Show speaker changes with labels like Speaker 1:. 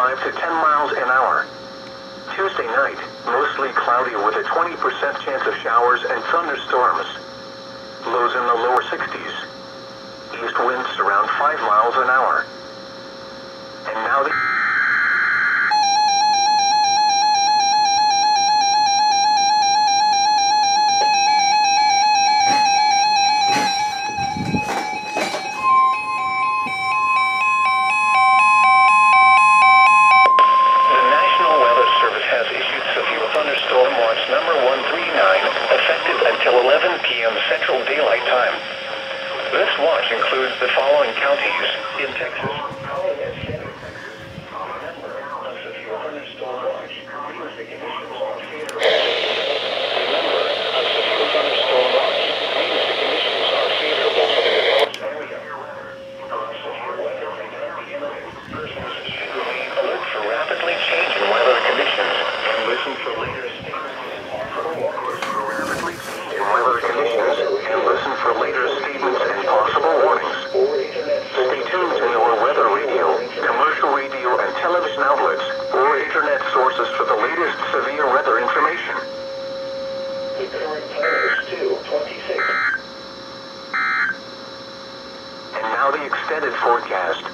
Speaker 1: 5 to 10 miles an hour. Tuesday night, mostly cloudy with a 20% chance of showers and thunderstorms. Lows in the lower 60s. East winds around 5 miles an hour. And now the Thunderstorm watch number 139, effective until 11 p.m. Central Daylight Time. This watch includes the following counties in Texas. Alert for rapidly changing weather conditions. Listen for later statements and possible warnings. Stay tuned to your weather radio, commercial radio and television outlets, or internet sources for the latest severe weather information. The current time is 2:26. And now the extended forecast.